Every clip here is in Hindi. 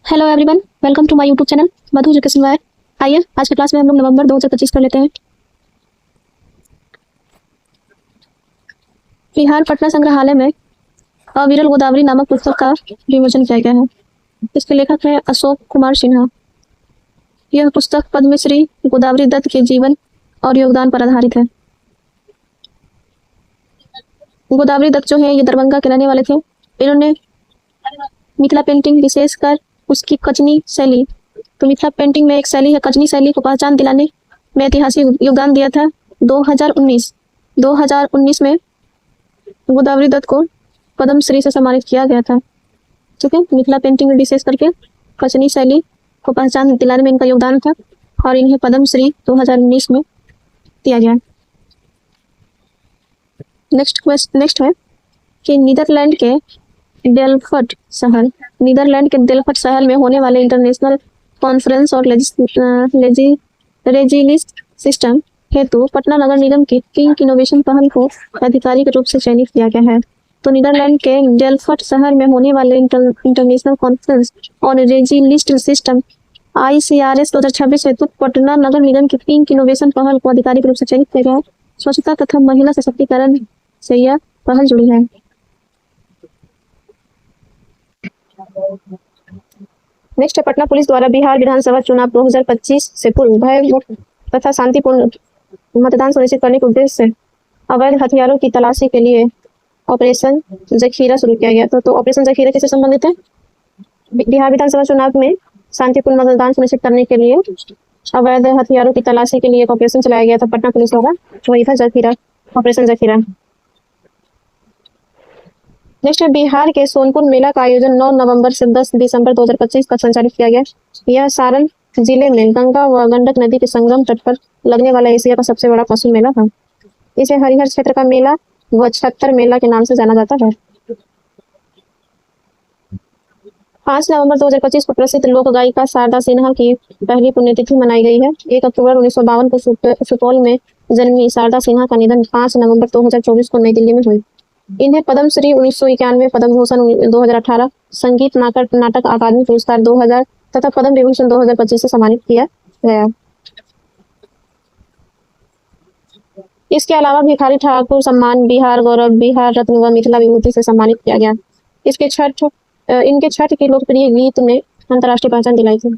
Hello everyone, welcome to my YouTube channel Madhu education wire. आइए आज के क्लास में हम लोग नवंबर 2025 कर लेते हैं। बिहार पटना संग्रहालय में अविरल गोदावरी नामक पुस्तक का विमोचन किया गया है। इसके लेखक हैं अशोक कुमार सिन्हा। यह पुस्तक पद्मश्री गोदावरी दत्त के जीवन और योगदान पर आधारित है। गोदावरी दत्त जो है ये दरभंगा के रहने वाले थे। इन्होंने मिथिला पेंटिंग, विशेषकर उसकी कचनी शैली, तो मिथिला पेंटिंग में एक शैली है कचनी शैली को पहचान दिलाने में ऐतिहासिक योगदान दिया था। 2019 में गोदावरी दत्त को पद्मश्री से सम्मानित किया गया था। ठीक है, मिथिला पेंटिंग में विशेष करके कचनी शैली को पहचान दिलाने में इनका योगदान था और इन्हें पद्मश्री 2019 में दिया गया। नेक्स्ट है कि नीदरलैंड के डेलफ्ट शहर में होने वाले इंटरनेशनल कॉन्फ्रेंस और रेजिलिस्ट सिस्टम हेतु पटना नगर निगम की किंग इनोवेशन पहल को आधिकारिक रूप से चयनित किया गया है। तो नीदरलैंड के डेलफ्ट शहर में होने वाले इंटरनेशनल कॉन्फ्रेंस और रेजिलिस्ट सिस्टम ICRS 2026 हेतु पटना नगर निगम की किंग इनोवेशन पहल को आधिकारिक रूप से चयनित किया गया है। स्वच्छता तथा महिला सशक्तिकरण से यह पहल जुड़ी है। नेक्स्ट है पटना पुलिस द्वारा बिहार विधानसभा चुनाव 2025 से पूर्व भय मुक्त तथा शांतिपूर्ण मतदान सुनिश्चित करने के उद्देश्य से अवैध हथियारों की तलाशी के लिए ऑपरेशन जखीरा शुरू किया गया। तो ऑपरेशन जखीरा किससे संबंधित है? बिहार विधानसभा चुनाव में शांतिपूर्ण मतदान सुनिश्चित करने के लिए अवैध हथियारों की तलाशी के लिए एक ऑपरेशन चलाया गया था पटना पुलिस द्वारा, वही था जखीरा, ऑपरेशन जखीरा। नेक्स्ट है बिहार के सोनपुर मेला का आयोजन 9 नवंबर से 10 दिसंबर 2025 तक संचालित किया गया। यह सारण जिले में गंगा व गंडक नदी के संगम तट पर लगने वाला एशिया का सबसे बड़ा पशु मेला था। इसे हरिहर क्षेत्र का मेला व छत्तर मेला के नाम से जाना जाता है। 5 नवंबर 2025 को प्रसिद्ध लोक गायिका शारदा सिन्हा की पहली पुण्यतिथि मनाई गई है। 1 अक्टूबर 1952 को सुपौल में जन्मी शारदा सिन्हा का निधन 5 नवंबर 2024 को नई दिल्ली में हुई। इन्हें पद्मश्री 1991, पद्म भूषण 2018, संगीत नाटक अकादमी पुरस्कार 2000 तथा पद्म विभूषण 2025 से सम्मानित किया गया। इसके अलावा भिखारी ठाकुर सम्मान, बिहार गौरव, बिहार रत्न व मिथिला विभूति से सम्मानित किया गया। इनके छठ के लोकप्रिय गीत में अंतर्राष्ट्रीय पहचान दिलाई थी।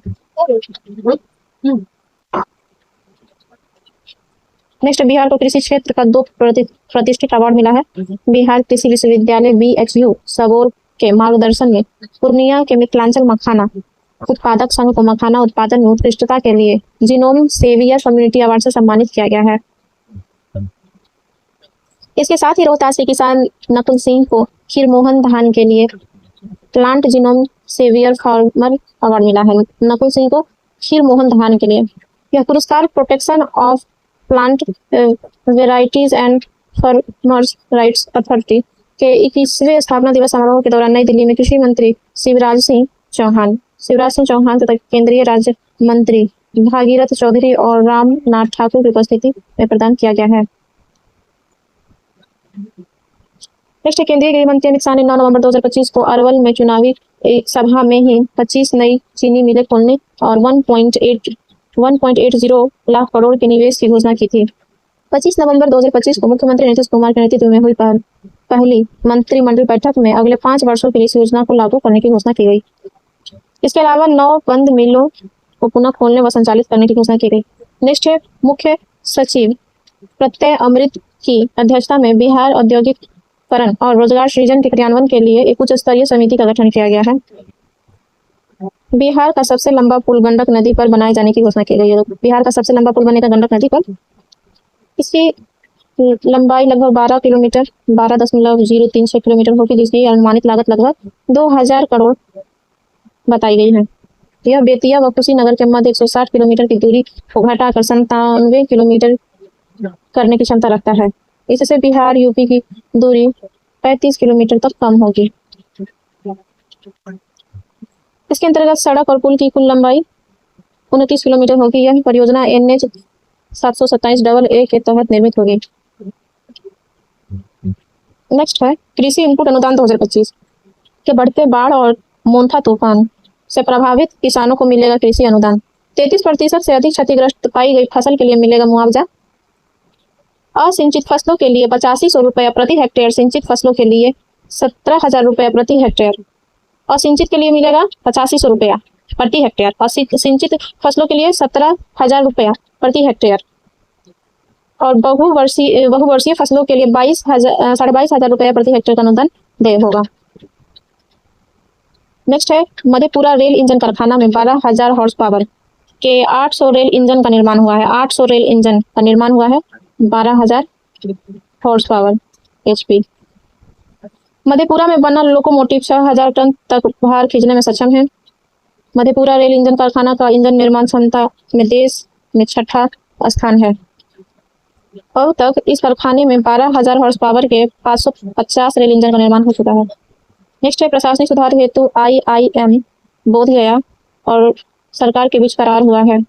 नेक्स्ट, बिहार को कृषि क्षेत्र का 2 प्रतिष्ठित अवार्ड मिला है। बिहार कृषि विश्वविद्यालय BHU सबोर के मार्गदर्शन में पूर्णिया के मिथिलांचल मखाना उत्पादक संघ को मखाना उत्पादन में उत्कृष्टता के लिए जीनोम सेवियर कम्युनिटी अवार्ड से सम्मानित किया गया है। इसके साथ ही रोहतास के किसान नकुल सिंह को खीरमोहन धान के लिए plant genome saviour farmer award मिला है। नकुल सिंह को खीरमोहन धान के लिए यह पुरस्कार protection of plant varieties and farmers rights authority के 21वें स्थापना दिवस समारोह के दौरान नई दिल्ली में कृषि मंत्री शिवराज सिंह चौहान तथा केंद्रीय राज्य मंत्री भागीरथ चौधरी और रामनाथ ठाकुर की उपस्थिति में प्रदान किया गया है। नेक्स्ट, केंद्रीय गृह मंत्री अमित शाह ने 9 नवंबर 2025 को अरवल में चुनावी सभा में ही 25 नई चीनी मिलें खोलने और 1.80 लाख करोड़ के निवेश की घोषणा की थी। 25 नवंबर 2025 को मुख्यमंत्री नीतीश कुमार के नेतृत्व में हुई पहली मंत्रिमंडल बैठक में अगले 5 वर्षों के लिए इस योजना को लागू करने की घोषणा की गई। इसके अलावा 9 बंद मिलों को पुनः खोलने व संचालित करने की घोषणा की गई। नेक्स्ट है मुख्य सचिव प्रत्यय अमृत की अध्यक्षता में बिहार औद्योगिकरण और रोजगार सृजन के क्रियान्वयन के लिए एक उच्च स्तरीय समिति का गठन किया गया है। बिहार का सबसे लंबा पुल गंडक नदी पर बनाए जाने की घोषणा की गई है। बिहार का सबसे लंबा पुल बनेगा गंडक नदी पर। इसकी लंबाई लगभग 12 किलोमीटर 12.036 किलोमीटर होगी, जिसकी अनुमानित लागत लगभग 2000 करोड़ बताई गई है। यह बेतिया व कुशीनगर के मध्य 160 किलोमीटर की दूरी को घटाकर 97 किलोमीटर करने की क्षमता रखता है। इससे बिहार यूपी की दूरी 35 किलोमीटर तक कम होगी। इसके अंतर्गत सड़क और पुल की कुल लंबाई 29 किलोमीटर होगी। यह परियोजना NH 727AA के तहत निर्मित होगी। नेक्स्ट है कृषि इनपुट अनुदान 2025 के बढ़ते बाढ़ और मोन्था तूफान से प्रभावित किसानों को मिलेगा कृषि अनुदान। 33% से अधिक क्षतिग्रस्त पाई गई फसल के लिए मिलेगा मुआवजा। असिंचित फसलों के लिए 8500 रुपया प्रति हेक्टेयर, सिंचित फसलों के लिए 17,000 रुपया प्रति हेक्टेयर। असिंचित के लिए मिलेगा 8500 रुपया प्रति हेक्टेयर और सिंचित फसलों के लिए 17,000 रुपया प्रति हेक्टेयर और बहुवर्षीय फसलों के लिए 22,500 रुपया प्रति हेक्टेयर का अनुदान देय होगा। नेक्स्ट है मधेपुरा रेल इंजन कारखाना में 12,000 हॉर्स पावर के 800 रेल इंजन का निर्माण हुआ है। 800 रेल इंजन का निर्माण हुआ है, 12,000 हॉर्स पावर HP। मधेपुरा में बना लोकोमोटिव 6,000 टन तक भार खींचने में सक्षम है। मधेपुरा रेल इंजन कारखाना का इंजन निर्माण क्षमता में देश में 6ठा स्थान है। अब तक इस कारखाने में 12,000 हॉर्स पावर के 550 रेल इंजन का निर्माण हो चुका है। नेक्स्ट है प्रशासनिक सुधार हेतु IIM बोधगया और सरकार के बीच करार हुआ है।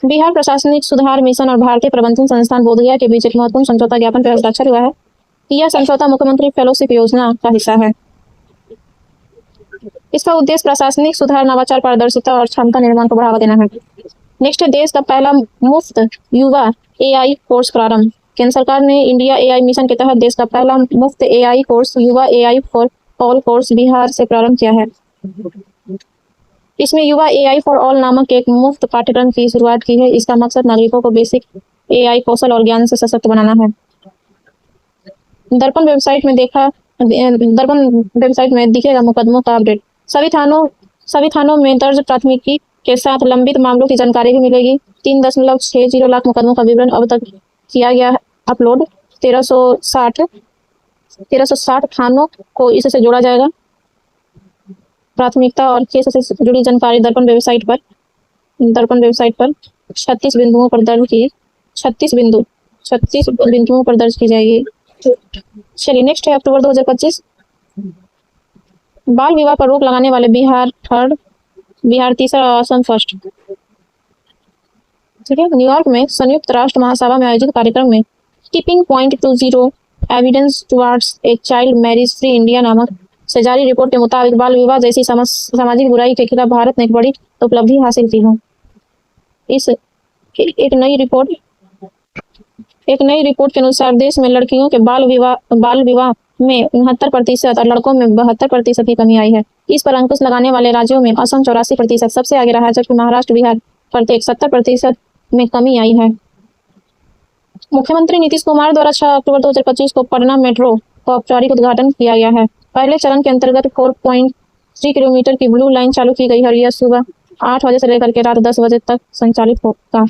बिहार प्रशासनिक सुधार मिशन और भारतीय प्रबंधन संस्थान बोधगया के बीच एक महत्वपूर्ण समझौता ज्ञापन पर हस्ताक्षर हुआ है। यह समझौता मुख्यमंत्री फेलोशिप योजना का हिस्सा है। इसका उद्देश्य प्रशासनिक सुधार, नवाचार, पारदर्शिता और क्षमता निर्माण को बढ़ावा देना है। नेक्स्ट है देश का पहला मुफ्त युवा AI कोर्स प्रारंभ। केंद्र सरकार ने इंडिया AI मिशन के तहत देश का पहला मुफ्त AI कोर्स युवा AI for all course Bihar से प्रारंभ किया है। इसमें युवा AI फॉर ऑल नामक एक मुफ्त पाठ्यक्रम की शुरुआत की है। इसका मकसद नागरिकों को बेसिक AI कौशल और ज्ञान से सशक्त बनाना है। दर्पण वेबसाइट में दिखेगा मुकदमों का अपडेट। सभी थानों में दर्ज प्राथमिकी के साथ लंबित मामलों की जानकारी भी मिलेगी। 3.60 लाख मुकदमों का विवरण अब तक किया गया अपलोड। 1360 थानों को इससे जोड़ा जाएगा। प्राथमिकता और केस से जुड़ी जानकारी दर्पण वेबसाइट पर 36 बिंदुओं पर दर्ज की जाएगी। चलिए नेक्स्ट है अक्टूबर 2025। बाल विवाह पर रोक लगाने वाले बिहार थर्ड, बिहार तीसरा और असम फर्स्ट। ठीक है। न्यूयॉर्क में संयुक्त राष्ट्र महासभा में आयोजित कार्यक्रम में tipping point two zero evidence towards a child marriage free India नामक से जारी रिपोर्ट के मुताबिक बाल विवाह जैसी सामाजिक बुराई के खिलाफ भारत ने एक बड़ी उपलब्धि हासिल की है। एक नई रिपोर्ट के अनुसार देश में लड़कियों के बाल विवाह में 69% और लड़कों में 72% की कमी आई है। इस पर अंकुश लगाने वाले राज्यों में असम 84% सबसे आगे रहा है, जबकि महाराष्ट्र, बिहार प्रत्येक 70% में कमी आई है। मुख्यमंत्री नीतीश कुमार द्वारा 6 अक्टूबर 2025 को पटना मेट्रो का औपचारिक उद्घाटन किया गया है। पहले चरण के अंतर्गत 4.3 किलोमीटर की ब्लू लाइन चालू की गई है और यह सुबह 8 बजे से लेकर के रात 10 बजे तक संचालित होगा।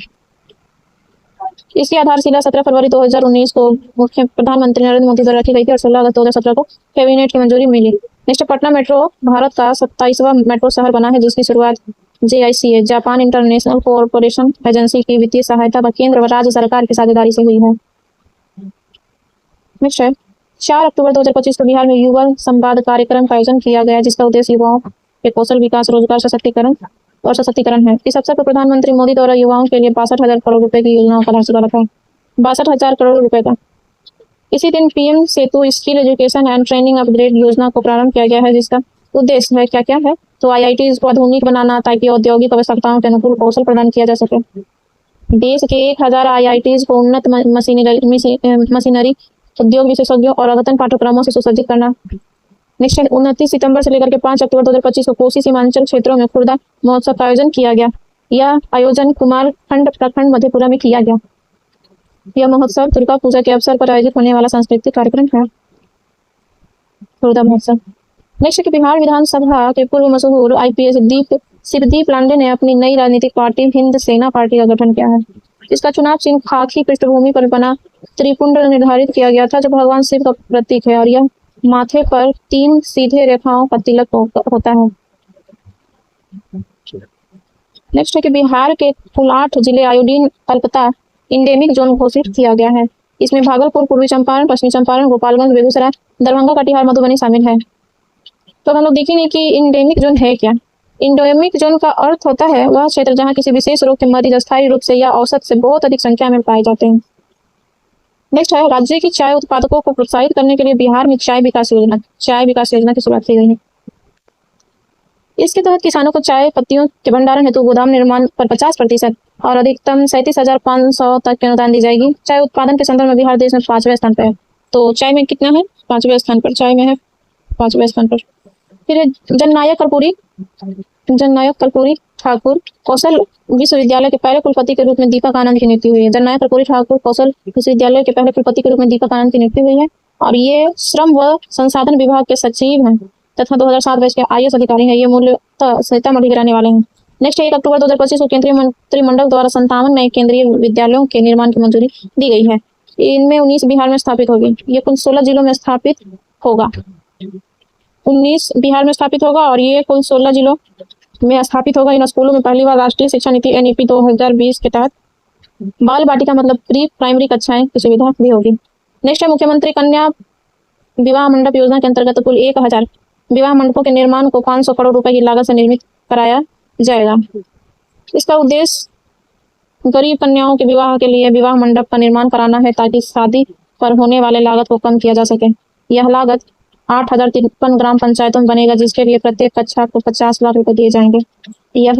इसकी आधारशिला 17 फरवरी 2019 को प्रधानमंत्री नरेंद्र मोदी द्वारा रखी गई थी और 16 अगस्त 2017 को कैबिनेट की मंजूरी मिली। नेक्स्ट पटना मेट्रो भारत का 27वां मेट्रो शहर बना है, जिसकी शुरुआत JICA Japan international cooperation agency की वित्तीय सहायता व केंद्र व राज्य सरकार की साझेदारी से हुई है। नेक्स्ट है 4 अक्टूबर 2025 को बिहार में युवा संवाद कार्यक्रम का आयोजन किया गया, जिसका उद्देश्य युवाओं के कौशल विकास, रोजगार सशक्तिकरण है। इस अवसर पर प्रधानमंत्री मोदी द्वारा युवाओं के लिए 62,000 करोड़ रुपए की योजनाओं का आधारशिला रखा है। 62,000 करोड़ रुपए का। इसी दिन PM Setu skill education and training upgrade योजना को प्रारंभ किया गया है, जिसका उद्देश्य है क्या है तो IITs को आधुनिक बनाना, ताकि औद्योगिक आवश्यकताओं के अनुकूल कौशल प्रदान किया जा सके। देश के 1000 IITs को उन्नत मशीनरी, उद्योग विशेषज्ञों और अद्यतन पाठ्यक्रमों से सुसज्जित करना। नेक्स्ट 29 सितंबर से लेकर के 5 अक्टूबर 2025 को कोसी सीमांचल क्षेत्रों में खुर्दा महोत्सव का आयोजन किया गया। यह आयोजन कुमारखंड प्रखंड मधेपुरा में किया गया। यह महोत्सव दुर्गा पूजा के अवसर पर आयोजित होने वाला सांस्कृतिक कार्यक्रम है, खुर्दा महोत्सव। नेक्स्ट कि बिहार विधानसभा के पूर्व मशहूर IPS शिवदीप लांडे ने अपनी नई राजनीतिक पार्टी हिंद सेना पार्टी का गठन किया है। इसका चुनाव चिन्ह खाकी पृष्ठभूमि पर बना त्रिपुंड निर्धारित किया गया था, जो भगवान शिव का प्रतीक है, और यह माथे पर 3 सीधे रेखाओं का तिलक होता है। नेक्स्ट है कि बिहार के कुल 8 जिले आयोडीन अल्पता इंडेमिक जोन घोषित किया गया है। इसमें भागलपुर, पूर्वी चंपारण, पश्चिमी चंपारण, गोपालगंज, बेगूसराय, दरभंगा, कटिहार, मधुबनी शामिल है। तो हम लोग देखेंगे कि इंडेमिक जोन है क्या। इंडेमिक जोन का अर्थ होता है वह क्षेत्र जहां किसी विशेष रोग के मरीज अस्थायी रूप से या औसत से बहुत अधिक संख्या में पाए जाते हैं। नेक्स्ट है राज्य की चाय उत्पादकों को प्रोत्साहित करने के लिए बिहार में चाय विकास योजना की शुरुआत की गई है। इसके तहत किसानों को चाय पत्तियों के भंडारण हेतु गोदाम निर्माण पर 50% और अधिकतम 37,500 तक की अनुदान दी जाएगी। चाय उत्पादन के संदर्भ में बिहार देश में 5वें स्थान पर है। तो चाय में कितना है? 5वें स्थान पर चाय में है, 5वें स्थान पर। फिर जननायक कर्पूरी ठाकुर कौशल विश्वविद्यालय के पहले कुलपति के रूप में दीपक आनंद की नियुक्ति हुई है। जननायक कर्पूरी ठाकुर कौशल विश्वविद्यालय के पहले कुलपति के रूप में दीपक आनंद की नियुक्ति हुई है और ये श्रम व संसाधन विभाग के सचिव हैं तथा 2007 बैच के IAS अधिकारी हैं। ये मूल्यतः सीतामढ़ी के रहने वाले हैं। नेक्स्ट 1 अक्टूबर 2025 को केंद्रीय मंत्रिमंडल द्वारा 57 नए केंद्रीय विद्यालयों के निर्माण की मंजूरी दी गई है। इनमें 19 बिहार में स्थापित होगी। ये कुल 16 जिलों में स्थापित होगा। 19 बिहार में स्थापित होगा और ये कुल 16 जिलों में स्थापित होगा। इन स्कूलों में पहली बार राष्ट्रीय शिक्षा नीति NEP 2020 के तहत बाल बाटिका मतलब प्री प्राइमरी कक्षाएं की सुविधा भी होगी। नेक्स्ट है मुख्यमंत्री कन्या विवाह मंडप योजना के अंतर्गत कुल 1000 विवाह मंडपों के निर्माण को 500 करोड़ रुपए की लागत से निर्मित कराया जाएगा। इसका उद्देश्य गरीब कन्याओं के विवाह के लिए विवाह मंडप का निर्माण कराना है ताकि शादी पर होने वाले लागत को कम किया जा सके। यह लागत 8053 ग्राम पंचायतों में बनेगा, जिसके लिए प्रत्येक कक्षा को 50 लाख रुपए दिए जाएंगे। यह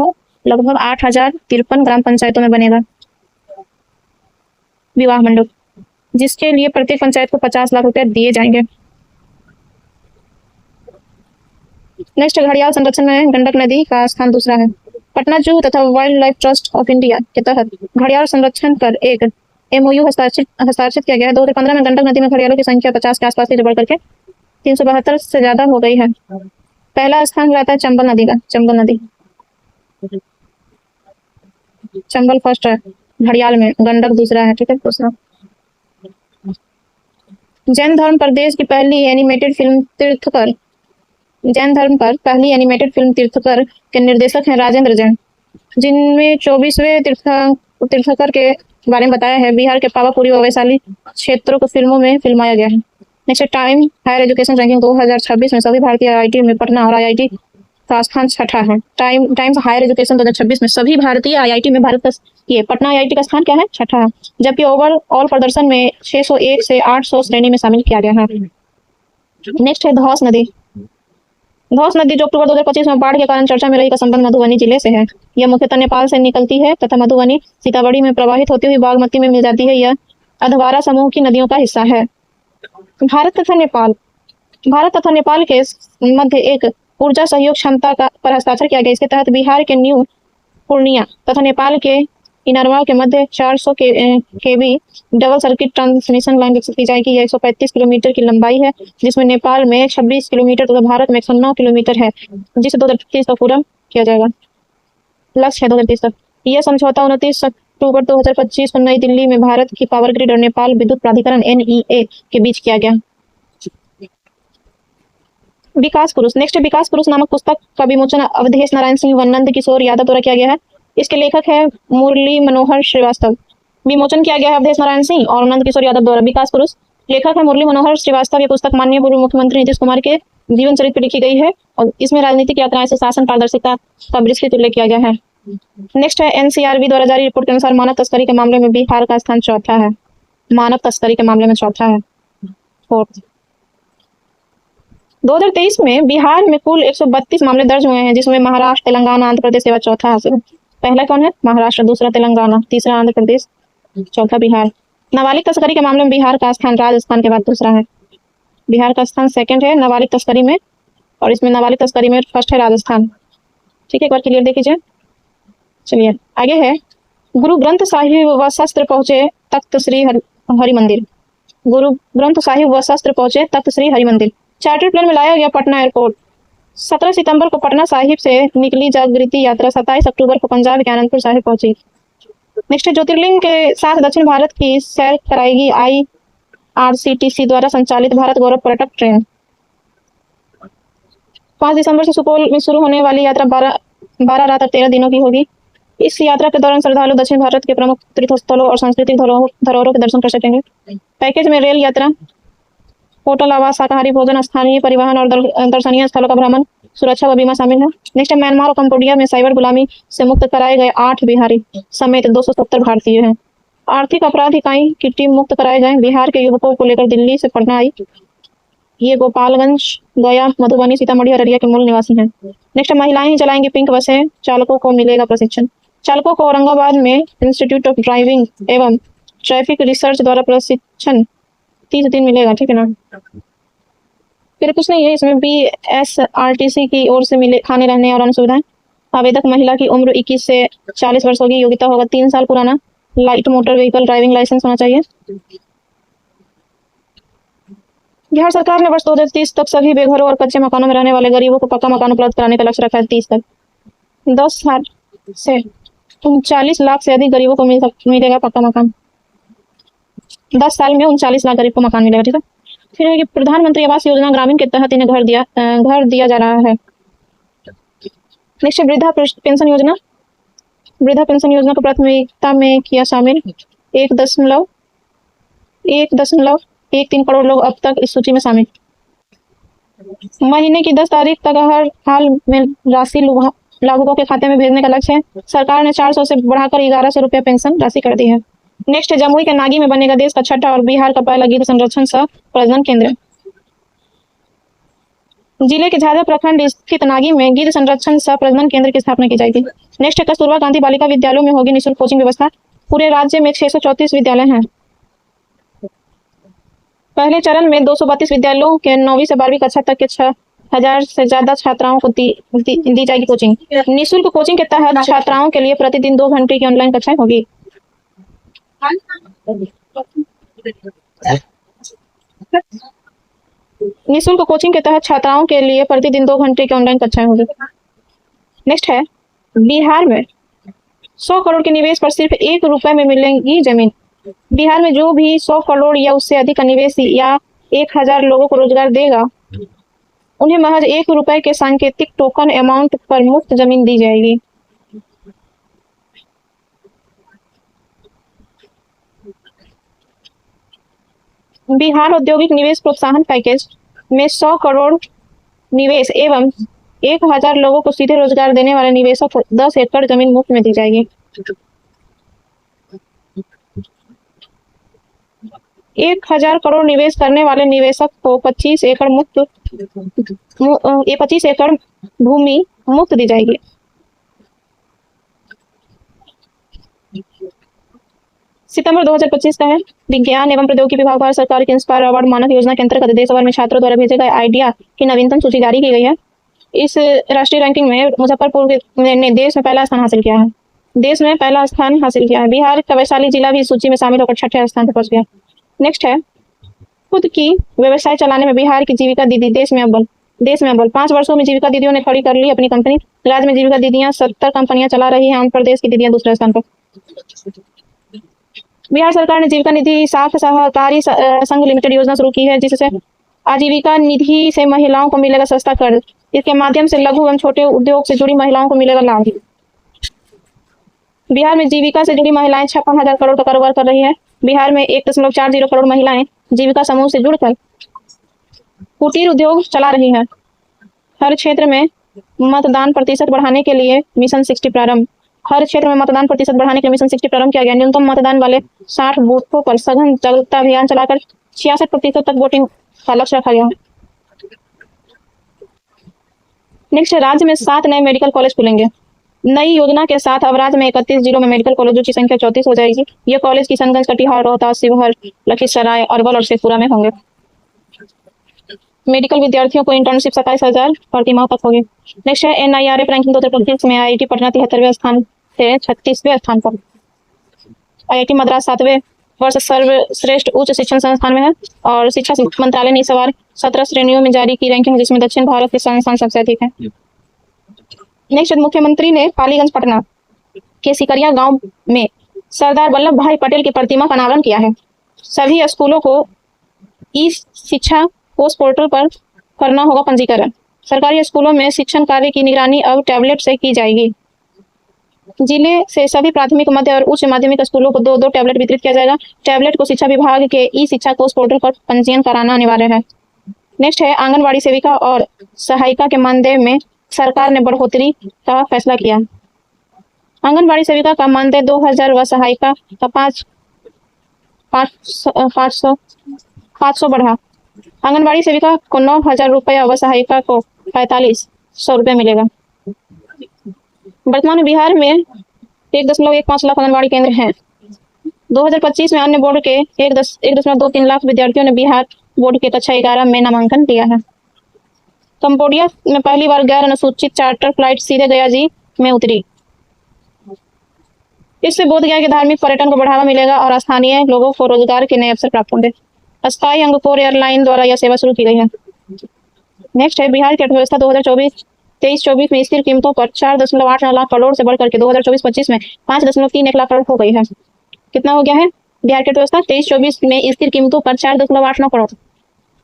लगभग 8053 ग्राम पंचायतों में बनेगा विवाह मंडप, जिसके लिए प्रत्येक पंचायत को 50 लाख रुपए दिए जाएंगे। नेक्स्ट घड़ियाल संरक्षण में गंडक नदी का स्थान दूसरा है। पटना जू तथा wild life trust of India के तहत घड़ियाल संरक्षण पर एक MOU हस्ताक्षरित किया गया है। 2015 में गंडक नदी में घड़ियालों की संख्या 50 के आसपास से बढ़ करके 372 से ज्यादा हो गई है। पहला स्थान रहता है चंबल नदी का। चंबल फर्स्ट है घड़ियाल में, गंडक दूसरा है। ठीक है, दूसरा। जैन धर्म पर देश की पहली एनिमेटेड फिल्म तीर्थकर के निर्देशक हैं राजेंद्र जैन, जिनमें 24वें तीर्थकर के बारे में बताया है। बिहार के पावापुरी व वैशाली क्षेत्रों को फिल्मों में फिल्माया गया है। Next time higher education ranking 2026 में सभी भारतीय IIT में पटना और IIT का स्थान 6ठा है। टाइम्स हायर एजुकेशन 2026 में सभी भारतीय IIT में पटना IIT का स्थान क्या है? 6ठा है। जबकि ओवरऑल प्रदर्शन में 601 से 800 श्रेणी में शामिल किया गया है। नेक्स्ट है धौस नदी। जो अक्टूबर 2025 में बाढ़ के कारण चर्चा में रही, का संबंध मधुबनी जिले से है। यह मुख्यतः नेपाल से निकलती है तथा मधुबनी सीतामढ़ी में प्रवाहित होती हुई बागमती में मिल जाती है। यह अधवारा समूह की नदियों का हिस्सा है। भारत तथा नेपाल के मध्य एक ऊर्जा सहयोग क्षमता पर हस्ताक्षर किया गया। इसके तहत बिहार के न्यू पूर्णिया तथा नेपाल के इनरवा के मध्य 400 kV double circuit transmission line विकसित की जाएगी। यह 135 किलोमीटर की लंबाई है, जिसमें नेपाल में 26 किलोमीटर तथा भारत में 109 किलोमीटर है, जिसे 2030 तक पूरा किया जाएगा। लक्ष्य है 2030 तक। यह समझौता 29 अक्टूबर 2025 को नई दिल्ली में भारत की पावर ग्रिड और नेपाल विद्युत प्राधिकरण NEA के बीच किया गया। विकास पुरुष। नेक्स्ट विकास पुरुष नामक पुस्तक का विमोचन अवधेश नारायण सिंह व नंद किशोर यादव द्वारा किया गया है। इसके लेखक है मुरली मनोहर श्रीवास्तव। विमोचन किया गया है अवधेश नारायण सिंह और नंद किशोर यादव द्वारा। विकास पुरुष लेखक है मुरली मनोहर श्रीवास्तव। ये पुस्तक माननीय पूर्व मुख्यमंत्री नीतीश कुमार के जीवन चरित्र पर लिखी गई है और इसमें राजनीतिक यात्राएं से शासन पारदर्शिता का विस्तृत उल्लेख किया गया है। नेक्स्ट है NCRB द्वारा जारी रिपोर्ट के अनुसार मानव तस्करी के मामले में बिहार का स्थान चौथा है। मानव तस्करी के मामले में चौथा है, फोर्थ। 2023 में बिहार में कुल 132 मामले दर्ज हुए हैं, जिसमें महाराष्ट्र, तेलंगाना, आंध्र प्रदेश के बाद चौथा हासिल है। पहला कौन है? महाराष्ट्र, दूसरा तेलंगाना, तीसरा आंध्र प्रदेश, चौथा बिहार। नाबालिग तस्करी के मामले में बिहार का स्थान राजस्थान के बाद दूसरा है। बिहार का स्थान सेकंड है नाबालिग तस्करी में, और इसमें नाबालिग तस्करी में फर्स्ट है राजस्थान। ठीक है, एक बार क्लियर देख लीजिए। चलिए आगे है, गुरु ग्रंथ साहिब व शस्त्र पहुंचे तख्त श्री हरि मंदिर। गुरु ग्रंथ साहिब व शस्त्र पहुंचे तख्त श्री हरि मंदिर। चार्टर प्लेन में लाया गया पटना एयरपोर्ट। 17 सितंबर को पटना साहिब से निकली जागृति यात्रा 27 अक्टूबर को पंजाब के आनंदपुर साहिब पहुंची। नेक्स्ट ज्योतिर्लिंग के साथ दक्षिण भारत की सैर कराएगी IRCTC द्वारा संचालित भारत गौरव पर्यटक ट्रेन। 5 दिसंबर से सुपौल में शुरू होने वाली यात्रा 12 रात और 13 दिनों की होगी। इस यात्रा के दौरान श्रद्धालु दक्षिण भारत के प्रमुख तीर्थस्थलों और सांस्कृतिक धरोहरों के दर्शन कर सकेंगे। पैकेज में रेल यात्रा, होटल, आवास, शाकाहारी भोजन, स्थानीय परिवहन और दर्शनीय स्थलों का भ्रमण, सुरक्षा व बीमा शामिल है। नेक्स्ट म्यांमार और कंबोडिया में साइबर गुलामी से मुक्त कराए गए 8 बिहारी समेत 270 भारतीय हैं। आर्थिक अपराध इकाई की टीम मुक्त कराए गए बिहार के युवकों को लेकर दिल्ली से पटना आई। ये गोपालगंज, गया, मधुबनी, सीतामढ़ी, अररिया के मूल निवासी हैं। नेक्स्ट, महिलाएं ही चलाएंगी पिंक बसें, चालकों को मिलेगा प्रशिक्षण। चालकों को औरंगाबाद में इंस्टीट्यूट ऑफ ड्राइविंग एवं ट्रैफिक रिसर्च द्वारा प्रशिक्षण 30 दिन मिलेगा, ठीक है ना। फिर कुछ नहीं है इसमें, BSRTC की ओर से मिले खाने रहने और अन्य सुविधाएं। आवेदक महिला की उम्र 21 से 40 वर्ष होगी। योग्यता होगा 3 साल पुराना light motor vehicle driving licence होना चाहिए। बिहार सरकार ने वर्ष 2030 तक सभी बेघरों और कच्चे मकानों में रहने वाले गरीबों को पक्का मकान उपलब्ध कराने का लक्ष्य रखा है। 30 तक 10 साल से 39 लाख से अधिक गरीबों को मिलेगा पक्का मकान। 10 साल में 39 लाख गरीब को मकान मिलेगा, ठीक है। फिर है कि प्रधानमंत्री आवास योजना ग्रामीण के तहत इन्हें घर दिया जा रहा है। नेक्स्ट, वृद्धा पेंशन योजना। वृद्धा पेंशन योजना को प्राथमिकता में किया शामिल। 1.13 करोड़ लोग अब तक इस सूची में शामिल। महीने की 10 तारीख तक हर हाल में राशि लाभुकों के खाते में भेजने का लक्ष्य है। सरकार ने 400 से बढ़ाकर 1100 रुपया पेंशन राशि कर दी है। नेक्स्ट, जमुई के नागी में बनेगा देश का छठा और बिहार का पहला गिद्ध संरक्षण सह प्रजनन केंद्र। जिले के झाझा प्रखंड स्थित नागी में गिद्ध संरक्षण सह प्रजनन केंद्र की स्थापना की जाएगी। नेक्स्ट, कस्तूरबा गांधी बालिका विद्यालयों में होगी निःशुल्क कोचिंग व्यवस्था। पूरे राज्य में 634 विद्यालय हैं। पहले चरण में 232 विद्यालयों के 9वीं से 12वीं कक्षा तक के 6000 से ज्यादा छात्राओं को दी जाएगी कोचिंग। निःशुल्क कोचिंग के तहत छात्राओं के लिए प्रतिदिन 2 घंटे की ऑनलाइन कक्षाएं होगी। निःशुल्क कोचिंग के तहत छात्राओं के लिए प्रतिदिन 2 घंटे की ऑनलाइन कक्षाएं होगी। नेक्स्ट है, बिहार में 100 करोड़ के निवेश पर सिर्फ 1 रुपए में मिलेगी जमीन। बिहार में जो भी 100 करोड़ या उससे अधिक का निवेश या 1000 लोगों को रोजगार देगा, उन्हें महज 1 रुपए के सांकेतिक टोकन अमाउंट पर मुफ्त जमीन दी जाएगी। बिहार औद्योगिक निवेश प्रोत्साहन पैकेज में 100 करोड़ निवेश एवं 1000 लोगों को सीधे रोजगार देने वाले निवेशक को 10 एकड़ जमीन मुफ्त में दी जाएगी। 1000 करोड़ निवेश करने वाले निवेशक को 25 एकड़ भूमि मुफ्त दी जाएगी। सितंबर 2025 का है। विज्ञान एवं प्रौद्योगिकी विभाग भारत सरकार के इंस्पायर अवार्ड मानक योजना के अंतर्गत देश भर में छात्रों द्वारा भेजे गए आइडिया की नवीनतम सूची जारी की गई है। इस राष्ट्रीय रैंकिंग में मुजफ्फरपुर ने देश में पहला स्थान हासिल किया है। बिहार का वैशाली जिला भी इस सूची में शामिल होकर 6ठे स्थान पर पहुंच गया। नेक्स्ट है, खुद की व्यवसाय चलाने में बिहार की जीविका दीदी देश में अव्वल। 5 वर्षों में जीविका दीदियों ने खड़ी कर ली अपनी कंपनी। राज्य में जीविका दीदियां 70 कंपनियां चला रही हैं। आंध्र प्रदेश की दीदियां दूसरे स्थान पर। बिहार सरकार ने जीविका निधि साख सहकारी संघ लिमिटेड योजना शुरू की है, जिससे आजीविका निधि से महिलाओं को मिलेगा सस्ता कर्ज। इसके माध्यम से लघु एवं छोटे उद्योग से जुड़ी महिलाओं को मिलेगा लाभ। बिहार में जीविका से जुड़ी महिलाएं 56,000 करोड़ का कारोबार कर रही है। बिहार में 1.40 करोड़ महिलाएं जीविका समूह से जुड़कर कुटीर उद्योग चला रही है। हर क्षेत्र में मतदान प्रतिशत बढ़ाने के लिए मिशन 60 प्रारंभ। किया गया। न्यूनतम मतदान वाले 60 बूथों पर सघन जागरूकता अभियान चलाकर 66% तक वोटिंग का लक्ष्य रखा गया। नेक्स्ट, राज्य में 7 नए मेडिकल कॉलेज खुलेंगे। नई योजना के साथ अब राज्य में 31 जिलों में मेडिकल कॉलेजों की संख्या 34 हो जाएगी। ये कॉलेज किशनगंज, कटिहार, रोहतास, शिवहर, लखीसराय, अरवल और शेखपुरा में होंगे। मेडिकल विद्यार्थियों को इंटर्नशिप 27,000 प्रति माह तक होगी। नेक्स्ट है, NIRF रैंकिंग 2025 में IIT पटना 73वें स्थान से 36वें स्थान पर। IIT मद्रास 7वें वर्ष सर्वश्रेष्ठ उच्च शिक्षण संस्थान में है और शिक्षा मंत्रालय ने इस बार 17 श्रेणियों में जारी की रैंकिंग, जिसमें दक्षिण भारत के संस्थान सबसे अधिक है। नेक्स्ट, मुख्यमंत्री ने पालीगंज पटना के सिकरिया गांव में सरदार वल्लभ भाई पटेल की प्रतिमा का अनावरण किया है। सभी स्कूलों को ई शिक्षा कोष पोर्टल पर करना होगा पंजीकरण। सरकारी स्कूलों में शिक्षण कार्य की निगरानी अब टैबलेट से की जाएगी। जिले से सभी प्राथमिक, मध्य और उच्च माध्यमिक स्कूलों को 2-2 टैबलेट वितरित किया जाएगा। टैबलेट को शिक्षा विभाग के ई शिक्षा कोष पोर्टल पर पंजीयन कराना अनिवार्य है। नेक्स्ट है, आंगनबाड़ी सेविका और सहायिका के मानदेय में सरकार ने बढ़ोतरी का फैसला किया। आंगनबाड़ी सेविका का मानदेय 2000 व सहायिका का 500 बढ़ा। आंगनबाड़ी सेविका को 9,000 रुपये व सहायिका को 4500 रुपये मिलेगा। वर्तमान में बिहार में 1.15 लाख आंगनबाड़ी केंद्र हैं। 2025 में अन्य बोर्ड के 1.23 लाख विद्यार्थियों ने बिहार बोर्ड के कक्षा 11 में नामांकन दिया है। कंबोडिया में पहली बार गैर अनुसूचित चार्टर फ्लाइट सीधे गया जी में उतरी। इससे बोधगया के धार्मिक पर्यटन को बढ़ावा मिलेगा और स्थानीय लोगों को रोजगार के नए अवसर प्राप्त होंगे। स्काई अंगकोर एयरलाइन द्वारा यह सेवा शुरू की गई है। नेक्स्ट है बिहार की अर्थव्यवस्था 2023-24 में स्थिर कीमतों पर 4.89 लाख करोड़ से बढ़कर के 2024-25 में 5.31 लाख करोड़ हो गई है। कितना हो गया है? बिहार की अर्थव्यवस्था 23-24 में स्थिर कीमतों पर 4.89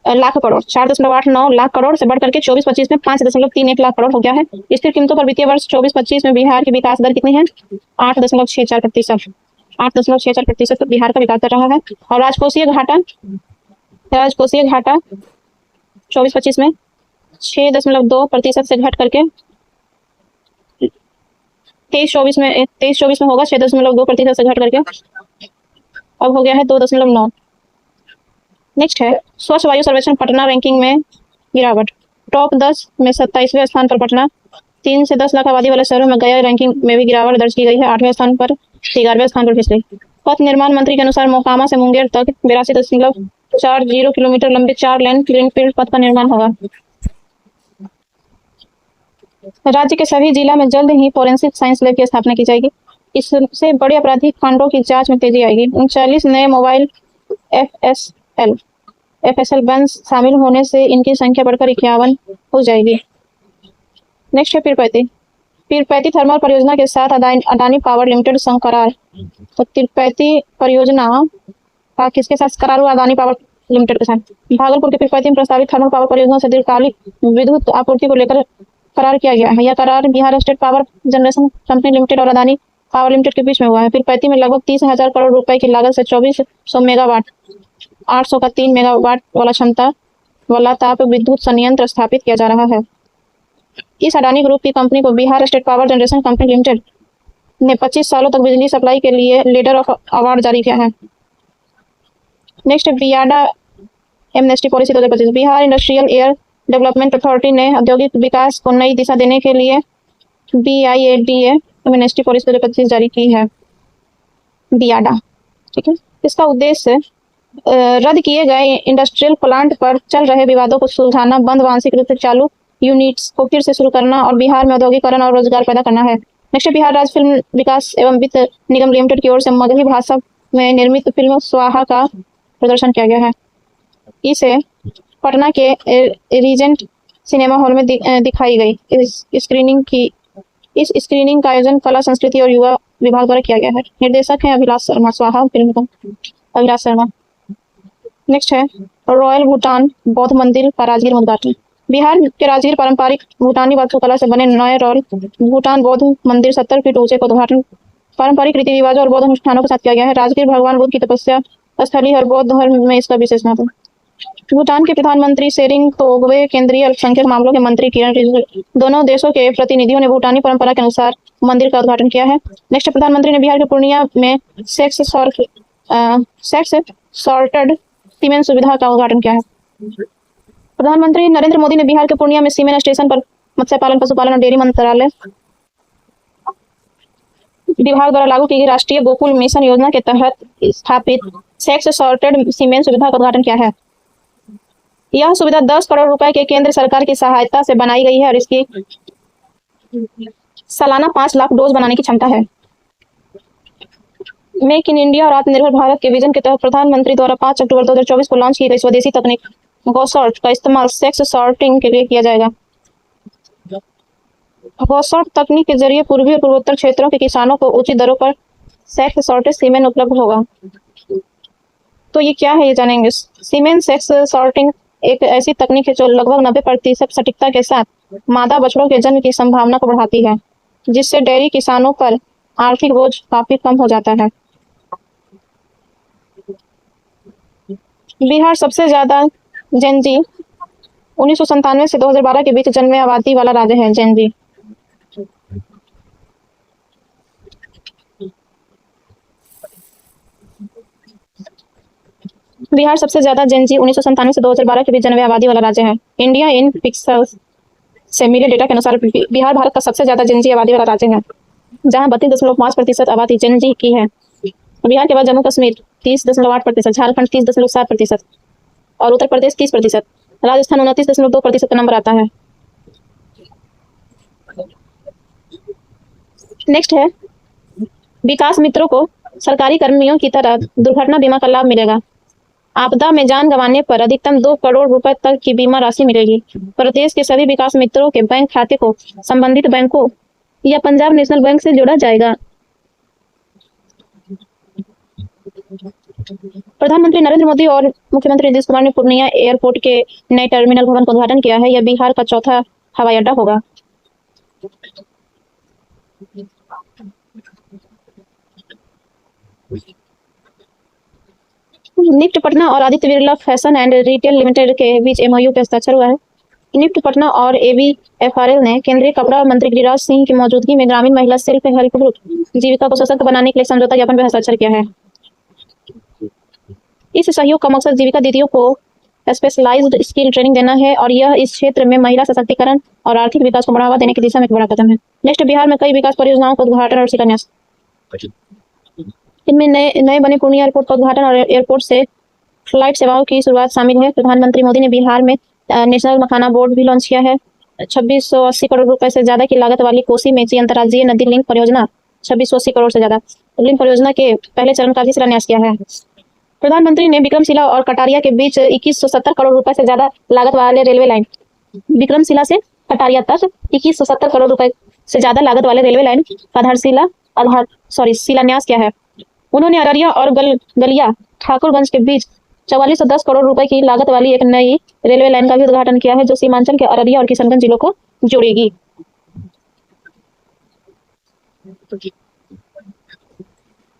लाख करोड़ 4.89 लाख करोड़ से बढ़कर के 24-25 में 5.31 लाख करोड़ हो गया है। स्थिर कीमतों पर वित्तीय वर्ष 24-25 में बिहार की विकास दर कितनी है? 8.64%। 8.64% बिहार का विकास कर रहा है। और राजकोषीय घाटा 24-25 में 6.2% से घट करके 23-24 में होगा 6.2% से घट करके अब हो गया है 2.9। नेक्स्ट है स्वच्छ वायु सर्वेक्षण पटना रैंकिंग में गिरावट। टॉप 10 में 27वें स्थान पर पटना। 3 से 10 लाख आबादी वाले शहरों में गया रैंकिंग में भी गिरावट दर्ज की गई है। 8वें स्थान पर 11वें स्थान पर फिस गई। पथ निर्माण मंत्री के अनुसार मोकामा से मुंगेर तक 82.40 किलोमीटर लंबे 4 लेन ग्रीनफील्ड पथ का निर्माण होगा। राज्य के सभी जिला में जल्द ही फोरेंसिक साइंस लैब की स्थापना की जाएगी। इससे बड़े आपराधिक कांडों की जांच में तेजी आएगी। 39 नए मोबाइल FSL बैंस शामिल होने से इनकी संख्या बढ़कर 51 हो जाएगी। नेक्स्ट है पीरपैंती थर्मल परियोजना के साथ अडानी पावर लिमिटेड संग करार। तो पीरपैंती परियोजना का किसके साथ करार हुआ? अडानी पावर लिमिटेड के साथ। भागलपुर के पीरपैंती में प्रस्तावित थर्मल पावर परियोजना से दीर्घकालिक विद्युत आपूर्ति को लेकर करार किया गया है। यह करार Bihar state power generation company limited और अडानी पावर लिमिटेड के बीच में हुआ है। पीरपैंती में लगभग 30,000 करोड़ रुपए की लागत से 2400 मेगावाट 800 का 3 मेगावाट वाला क्षमता वाला ताप विद्युत संयंत्र स्थापित किया जा रहा है। इस अडानी ग्रुप की कंपनी को Bihar state power generation company limited ने 25 सालों तक बिजली सप्लाई के लिए लेटर ऑफ अवार्ड जारी किया है। Next BIADA amnesty policy 2025। Bihar industrial air development authority ने औद्योगिक विकास को नई दिशा देने के लिए BIADA एमनेस्टी पॉलिसी 2025 जारी की है। बियाडा, ठीक है। इसका उद्देश्य रद्द किए गए इंडस्ट्रियल प्लांट पर चल रहे विवादों को सुलझाना, बंद व आंशिक रूप से चालू यूनिट्स को फिर से शुरू करना और बिहार में औद्योगिकरण और रोजगार पैदा करना है। नेक्स्ट बिहार राज्य फिल्म विकास एवं वित्त निगम लिमिटेड की ओर से मगही भाषा में निर्मित फिल्म स्वाहा का प्रदर्शन किया गया है। इसे पटना के रीजेंट सिनेमा हॉल में दिखाई गई। इस स्क्रीनिंग का आयोजन कला संस्कृति और युवा विभाग द्वारा किया गया है। निर्देशक हैं अभिलाष शर्मा। स्वाहा फिल्म का अभिलाष शर्मा। नेक्स्ट है रॉयल भूटान बौद्ध मंदिर का राजगीर में उद्घाटन। बिहार के राजगीर पारंपरिक भूटानी वास्तुकला से बने नए रॉयल भूटान बौद्ध मंदिर 70 फीट ऊंचे का उद्घाटन पारंपरिक रीति रिवाजों और बौद्ध अनुष्ठानों के साथ किया गया है। राजगीर भगवान बुद्ध की तपस्या स्थली और बौद्ध धर्म में इसका विशेष महत्व। भूटान के प्रधानमंत्री शेरिंग तोब्गे, केंद्रीय अल्पसंख्यक मामलों के मंत्री किरण रिजिजू, दोनों देशों के प्रतिनिधियों ने भूटानी परंपरा के अनुसार मंदिर का उद्घाटन किया है। नेक्स्ट प्रधानमंत्री ने बिहार के पूर्णिया में सेक्स सॉर्टेड सीमेंट सुविधा का उद्घाटन किया है। प्रधानमंत्री नरेंद्र मोदी ने बिहार के पूर्णिया में सीमेंट स्टेशन पर मत्स्य पालन, पशुपालन और डेयरी मंत्रालय विभाग द्वारा लागू की गई राष्ट्रीय गोकुल मिशन योजना के तहत स्थापित सेक्स सॉर्टेड सीमेंट सुविधा का उद्घाटन किया है। यह सुविधा 10 करोड़ रुपए के केंद्र सरकार की सहायता से बनाई गई है और इसकी सालाना 5 लाख डोज बनाने की क्षमता है। मेक इन इंडिया और आत्मनिर्भर भारत के विजन के तहत प्रधानमंत्री द्वारा 5 अक्टूबर 2024 को लॉन्च की गई स्वदेशी तकनीक गौसॉर्ट का इस्तेमाल सेक्स सॉर्टिंग के लिए किया जाएगा। गौसॉर्ट तकनीक के जरिए पूर्वी और पूर्वोत्तर क्षेत्रों के किसानों को उचित दरों पर सेक्स सॉर्टेड सीमेंट उपलब्ध होगा। तो ये क्या है, ये जानेंगे। सीमेंट सेक्स सॉर्टिंग एक ऐसी तकनीक है जो लगभग 90% सटीकता के साथ मादा बछड़ों के जन्म की संभावना को बढ़ाती है, जिससे डेयरी किसानों पर आर्थिक बोझ काफी कम हो जाता है। बिहार सबसे ज्यादा जेनजी 1997 से 2012 के बीच जन्मे आबादी वाला राज्य है। जेनजी बिहार सबसे ज्यादा जेनजी 1997 से 2012 के बीच जन्मे आबादी वाला राज्य है। इंडिया इन पिक्सेल्स से मिले डेटा के अनुसार बिहार भारत का सबसे ज्यादा जेनजी आबादी वाला राज्य है, जहां 32.5% आबादी जेनजी की है। बिहार के बाद जम्मू कश्मीर 30.8%, झारखंड 30.7% और उत्तर प्रदेश 30%, राजस्थान 29.2% का नंबर आता है। नेक्स्ट है, विकास मित्रों को सरकारी कर्मियों की तरह दुर्घटना बीमा का लाभ मिलेगा। आपदा में जान गंवाने पर अधिकतम 2 करोड़ रुपए तक की बीमा राशि मिलेगी। प्रदेश के सभी विकास मित्रों के बैंक खाते को संबंधित बैंकों या पंजाब नेशनल बैंक से जोड़ा जाएगा। प्रधानमंत्री नरेंद्र मोदी और मुख्यमंत्री नीतीश कुमार ने पूर्णिया एयरपोर्ट के नए टर्मिनल भवन का उद्घाटन किया है। यह बिहार का चौथा हवाई अड्डा होगा। निफ्ट पटना और Aditya Birla fashion and retail limited के बीच एमओयू पर हस्ताक्षर हुआ है। निफ्ट पटना और एबीएफआरएल ने केंद्रीय कपड़ा मंत्री गिरिराज सिंह की मौजूदगी में ग्रामीण महिला सेल्फ हेल्प ग्रुप जीविका को सशक्त बनाने के लिए समझौता ज्ञापन पर हस्ताक्षर किया है। इस सहयोग का मकसद जीविका दीदियों को स्पेशलाइज्ड स्किल ट्रेनिंग देना है और यह इस क्षेत्र में महिला सशक्तिकरण और आर्थिक विकास को बढ़ावा देने की दिशा में एक बड़ा कदम है। नेक्स्ट, बिहार में कई विकास परियोजनाओं का उद्घाटन और शिलान्यास। इनमें नए बने पूर्णिया एयरपोर्ट का उद्घाटन और एयरपोर्ट से फ्लाइट सेवाओं की शुरुआत शामिल है। प्रधानमंत्री मोदी ने बिहार में नेशनल मखाना बोर्ड भी लॉन्च किया है। 2680 करोड़ रुपए से ज्यादा की लागत वाली कोसी मेची अंतर्राज्यीय नदी लिंक परियोजना 2680 करोड़ से ज्यादा लिंक परियोजना के पहले चरण का भी शिलान्यास किया है। प्रधानमंत्री ने विक्रमशिला और कटारिया के बीच 2170 करोड़ रुपए से ज्यादा लागत वाले रेलवे लाइन विक्रमशिला से कटारिया तक 2170 करोड़ रुपए से ज्यादा लागत वाले रेलवे लाइन का शिलान्यास किया है। उन्होंने अररिया और गलिया ठाकुरगंज के बीच 4410 करोड़ रुपए की लागत वाली एक नई रेलवे लाइन का भी उद्घाटन किया है, जो सीमांचल के अररिया और किशनगंज जिलों को जोड़ेगी।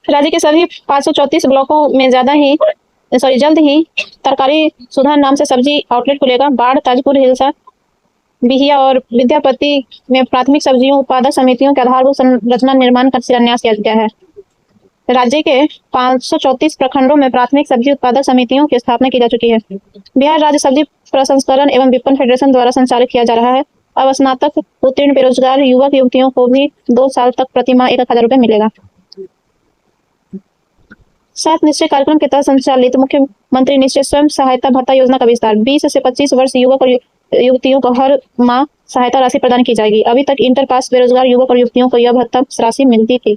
राज्य के सभी 534 ब्लॉकों में जल्द ही तरकारी सुधा नाम से सब्जी आउटलेट खुलेगा। बाढ़, ताजपुर, हिलसा, बिहिया और विद्यापति में प्राथमिक सब्जियों उत्पादक समितियों के आधारभूत संरचना निर्माण का शिलान्यास किया गया है। राज्य के 534 प्रखंडों में प्राथमिक सब्जी उत्पादक समितियों की स्थापना की जा चुकी है। बिहार राज्य सब्जी प्रसंस्करण एवं विपणन फेडरेशन द्वारा संचालित किया जा रहा है। अब स्नातक उत्तीर्ण बेरोजगार युवक युवतियों को भी 2 साल तक प्रतिमाह 1000 रुपये मिलेगा। 7 निश्चय कार्यक्रम के तहत संचालित मुख्यमंत्री निश्चय स्वयं सहायता भत्ता योजना का विस्तार। 20 से 25 वर्ष युवक और युवतियों को हर माह सहायता राशि प्रदान की जाएगी। अभी तक इंटर पास बेरोजगार युवक और युवतियों को यह भत्ता राशि मिलती थी।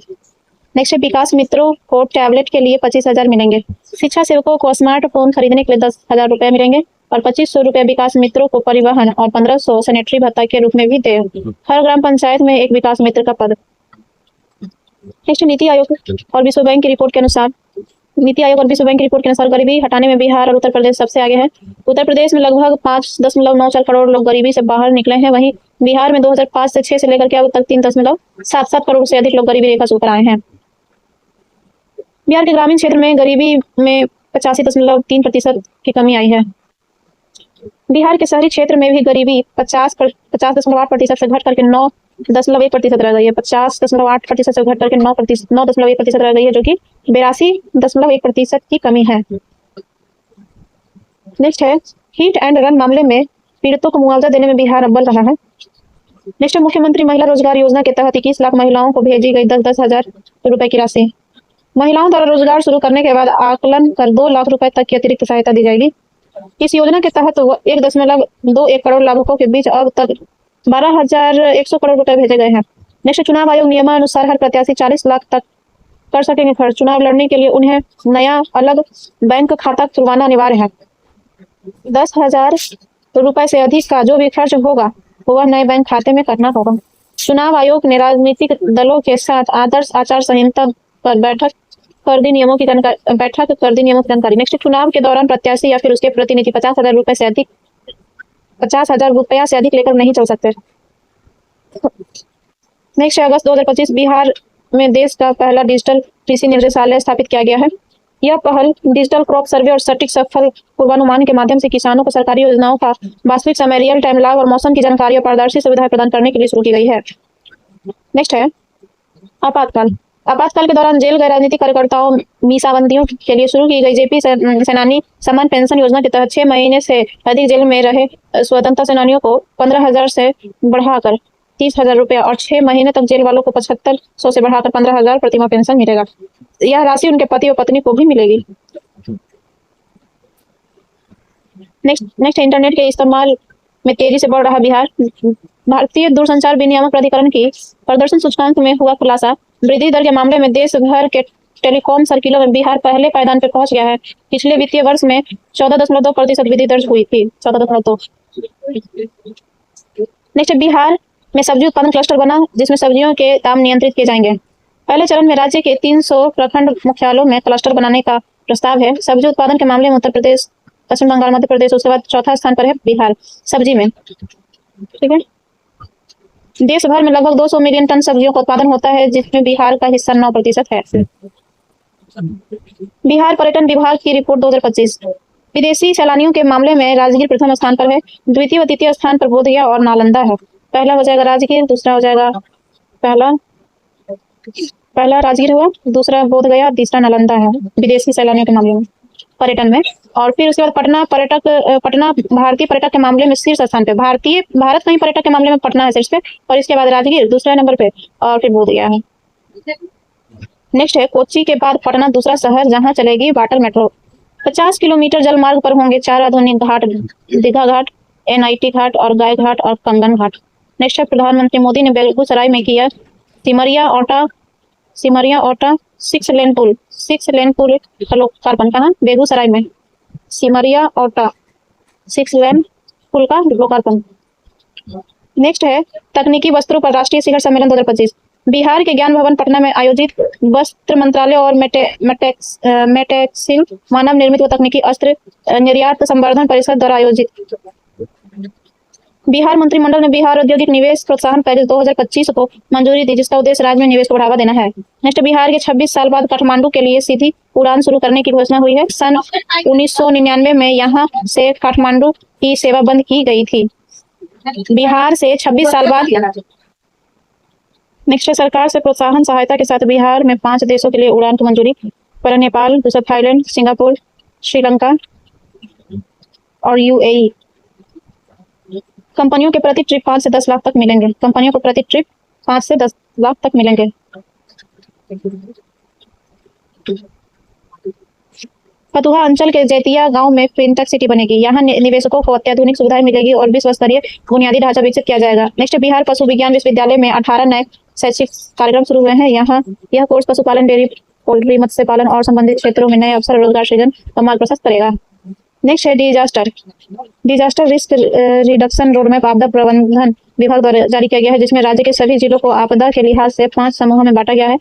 नेक्स्ट, विकास मित्रों को टैबलेट के लिए 25,000 मिलेंगे। शिक्षा सेवकों को स्मार्टफोन खरीदने के लिए 10,000 रुपये मिलेंगे और 2500 रुपये विकास मित्रों को परिवहन और 1500 सैनिटरी भत्ता के रूप में भी दे। हर ग्राम पंचायत में एक विकास मित्र का पद। नेक्स्ट, नीति आयोग और विश्व बैंक की रिपोर्ट के अनुसार गरीबी हटाने में बिहार और उत्तर प्रदेश सबसे आगे है। उत्तर प्रदेश में लगभग 5.94 करोड़ लोग गरीबी से बाहर निकले हैं। वहीं बिहार में 2005 से 6 से लेकर के अब तक 3.77 करोड़ से अधिक लोग गरीबी रेखा से ऊपर आए हैं। बिहार के ग्रामीण क्षेत्र में गरीबी में 85.3% की कमी आई है। बिहार के शहरी क्षेत्र में भी गरीबी 50.8% से घट करके 9.1% रह गई है। 50.8% से घट करके 9.1% रह गई है, जो कि 82.1% की कमी है। नेक्स्ट है, हिट एंड रन मामले में पीड़ितों को मुआवजा देने में बिहार अव्वल रहा है। नेक्स्ट, मुख्यमंत्री महिला रोजगार योजना के तहत 21 लाख महिलाओं को भेजी गई 10-10 हजार रुपए की राशि। महिलाओं द्वारा रोजगार शुरू करने के बाद आकलन कर 2 लाख रुपए तक की अतिरिक्त सहायता दी जाएगी। इस योजना के तहत 1.21 करोड़ लाभुकों के बीच अब तक 12,100 करोड़ रुपए भेजे गए हैं। नेक्स्ट, चुनाव आयोग नियमानुसार हर प्रत्याशी 40 लाख तक कर सकेंगे खर्च। चुनाव लड़ने के लिए उन्हें नया अलग बैंक खाता खुलवाना अनिवार्य है। 10,000 रुपए से अधिक का जो भी खर्च होगा वह नए बैंक खाते में करना होगा। चुनाव आयोग ने राजनीतिक दलों के साथ आदर्श आचार संहिता पर बैठक कर दी नियमों की जानकारी। नेक्स्ट, चुनाव के दौरान प्रत्याशी या फिर उसके प्रतिनिधि 50,000 रुपए से अधिक 50,000 रुपया से अधिक लेकर नहीं चल सकते। नेक्स्ट, अगस्त 2025 बिहार में देश का पहला डिजिटल कृषि निर्देशालय स्थापित किया गया है। यह पहल डिजिटल क्रॉप सर्वे और सटीक सफल पूर्वानुमान के माध्यम से किसानों को सरकारी योजनाओं का वास्तविक समय रियल टाइम लाभ और मौसम की जानकारी और पारदर्शी सुविधाएं प्रदान करने के लिए शुरू की गई है। नेक्स्ट है, आपातकाल। आपातकाल के दौरान जेल गए राजनीतिक कार्यकर्ताओं मीसाबंदियों के लिए शुरू की गई जेपी सेनानी सम्मान पेंशन योजना के तहत 6 महीने से अधिक जेल में रहे स्वतंत्रता सेनानियों को 15,000 से बढ़ाकर 30,000 रुपया और 6 महीने तक जेल वालों को 7500 से बढ़ाकर 15,000 प्रतिमाह पेंशन मिलेगा। यह राशि उनके पति और पत्नी को भी मिलेगी। नेक्स्ट इंटरनेट के इस्तेमाल में तेजी से बढ़ रहा बिहार। भारतीय दूरसंचार विनियामक प्राधिकरण की प्रदर्शन सूचकांक में हुआ खुलासा। वृद्धि दर के मामले में देश भर के टेलीकॉम सर्किलों में बिहार पहले पायदान पर पहुंच गया है। पिछले वित्तीय वर्ष में 14.2% वृद्धि दर्ज हुई थी। 14.2। नेक्स्ट, बिहार में सब्जी उत्पादन क्लस्टर बना जिसमें सब्जियों के दाम नियंत्रित किए जाएंगे। पहले चरण में राज्य के 300 प्रखंड मुख्यालयों में क्लस्टर बनाने का प्रस्ताव है। सब्जी उत्पादन के मामले में उत्तर प्रदेश, पश्चिम बंगाल, मध्य प्रदेश, उसके बाद चौथा स्थान पर है बिहार सब्जी में। ठीक है, देश भर में लगभग 200 मिलियन टन सब्जियों का उत्पादन होता है जिसमें बिहार का हिस्सा 9% है। बिहार पर्यटन विभाग की रिपोर्ट 2025। विदेशी सैलानियों के मामले में राजगीर प्रथम स्थान पर है। द्वितीय व तृतीय स्थान पर बोधगया और नालंदा है। पहला हो जाएगा राजगीर, दूसरा हो जाएगा पहला राजगीर हुआ, दूसरा बोधगया, तीसरा नालंदा है विदेशी सैलानियों के मामले में पर्यटन में। और फिर उसके बाद पटना भारतीय पर्यटक के मामले में शीर्ष स्थान पे। भारत कहीं पर्यटक के मामले में पटना है शीर्ष पे, और इसके बाद राजगीर दूसरे नंबर पे, और फिर बोधगया है। नेक्स्ट है कोच्चि के बाद पटना दूसरा शहर जहां चलेगी वाटर मेट्रो। 50 किलोमीटर जल मार्ग पर होंगे 4 आधुनिक घाट, दीघा घाट, NIT घाट और गाय घाट और कंगन घाट। नेक्स्ट है प्रधानमंत्री मोदी ने बेगूसराय में किया सिमरिया ओटा 6 लेन पुल का लोकार्पण। कहाँ? बेगूसराय में सिमरिया ओटा 6 लेन पुल का लोकार्पण। नेक्स्ट है तकनीकी वस्त्रों पर राष्ट्रीय शिखर सम्मेलन 2025। बिहार के ज्ञान भवन पटना में आयोजित वस्त्र मंत्रालय और मेटेक्सिल मानव निर्मित व तकनीकी अस्त्र निर्यात संवर्धन परिषद द्वारा आयोजित। बिहार मंत्रिमंडल ने बिहार औद्योगिक निवेश प्रोत्साहन पैकेज 2025 को मंजूरी दी जिसका उद्देश्य राज्य में निवेश को बढ़ावा देना है। नेक्स्ट, बिहार के 26 साल बाद काठमांडू के लिए सीधी उड़ान शुरू करने की घोषणा हुई है। सन 1999 में यहाँ से काठमांडू की सेवा बंद की गई थी। बिहार से 26 साल बाद। नेक्स्ट, सरकार से प्रोत्साहन सहायता के साथ बिहार में 5 देशों के लिए उड़ान की मंजूरी। पहला नेपाल, दूसरा थाईलैंड, सिंगापुर, श्रीलंका और UAE। कंपनियों के प्रति ट्रिप 5 से 10 लाख तक मिलेंगे। कंपनियों को प्रति ट्रिप 5 से 10 लाख तक मिलेंगे। फतुहा अंचल के जैतिया गांव में फिनटेक सिटी बनेगी। यहाँ निवेशकों को अत्याधुनिक सुविधाएं मिलेगी और विश्व स्तरीय बुनियादी ढांचा विकसित किया जाएगा। नेक्स्ट, बिहार पशु विज्ञान विश्वविद्यालय में 18 नए शैक्षिक कार्यक्रम शुरू हुए हैं। यह कोर्स पशुपालन, डेयरी, पोल्ट्री, मत्स्य पालन और संबंधित क्षेत्रों में नए अवसर, रोजगार सृजन का मार्ग प्रशस्त करेगा। नेक्स्ट है डिजास्टर रिस्क रिडक्शन रोडमैप आपदा प्रबंधन विभाग द्वारा जारी किया गया है जिसमें राज्य के सभी जिलों को आपदा के लिहाज से 5 समूहों में बांटा गया है।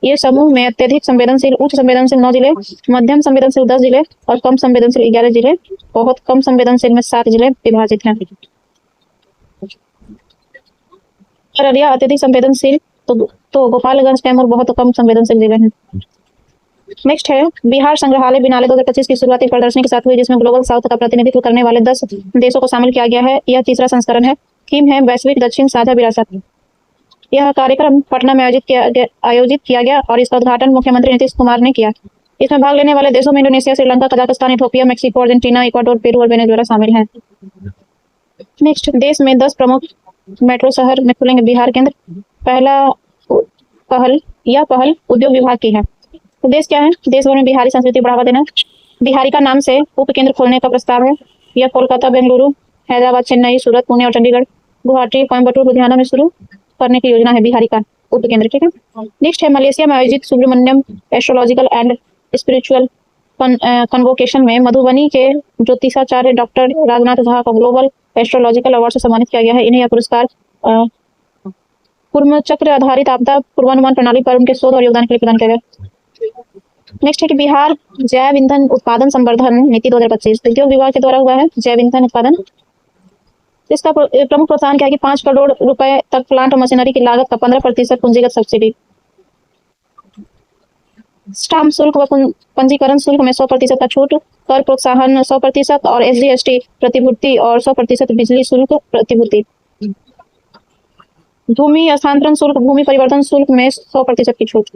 ये समूह में अत्यधिक संवेदनशील, उच्च संवेदनशील 9 जिले, मध्यम संवेदनशील 10 जिले और कम संवेदनशील 11 जिले, बहुत कम संवेदनशील में 7 जिले विभाजित हैं। अररिया अत्यधिक संवेदनशील, तो गोपालगंज, कैमूर बहुत कम संवेदनशील जिले हैं। नेक्स्ट है बिहार संग्रहालय बिनाले 2025 की शुरुआती प्रदर्शनी के साथ हुई जिसमें ग्लोबल साउथ का प्रतिनिधित्व करने वाले 10 देशों को शामिल किया गया है। यह तीसरा संस्करण है। थीम है वैश्विक दक्षिण साझा विरासत। यह कार्यक्रम पटना में आयोजित किया गया और इसका उद्घाटन मुख्यमंत्री नीतीश कुमार ने किया। इसमें भाग लेने वाले देशों में Indonesia, Sri Lanka, Kazakhstan, Ethiopia, Mexico, Argentina, Ecuador, Peru और वेनेजुएला शामिल हैं। नेक्स्ट, देश में 10 प्रमुख मेट्रो शहर में खुलेंगे बिहार केंद्र। यह पहल उद्योग विभाग की है। उद्देश्य क्या है? देश भर में बिहारी संस्कृति बढ़ावा देना। बिहारी का नाम से उप केंद्र खोलने का प्रस्ताव है। यह कोलकाता, बेंगलुरु, हैदराबाद, चेन्नई, सूरत, पुणे और चंडीगढ़, गुवाहाटी, कोयम्बटूर, लुधियाना में शुरू करने की योजना है बिहारी का उप केंद्र। ठीक है। नेक्स्ट है मलेशिया में आयोजित Subramanyam astrological and spiritual convocation में मधुबनी के ज्योतिषाचार्य डॉक्टर राजनाथ झा को ग्लोबल एस्ट्रोलॉजिकल अवार्ड से सम्मानित किया गया है। इन्हें यह पुरस्कार कुर्मचक्र आधारित आपदा पूर्वानुमान प्रणाली पर उनके शोध और योगदान के लिए प्रदान किया गया। नेक्स्ट है कि बिहार जैव ईंधन उत्पादन संवर्धन नीति 2025 उद्योग विभाग के द्वारा हुआ है। जैव ईंधन उत्पादन, इसका प्रमुख प्रोत्साहन क्या है कि 5 करोड़ रुपए तक प्लांट और मशीनरी की लागत का 15% पूंजीगत सब्सिडी। स्टाम्प शुल्क व पंजीकरण शुल्क में 100% का छूट, कर प्रोत्साहन 100% और SGST प्रतिभूति और 100% बिजली शुल्क प्रतिभूति। भूमि स्थानांतरण शुल्क, भूमि परिवर्तन शुल्क में 100% की छूट।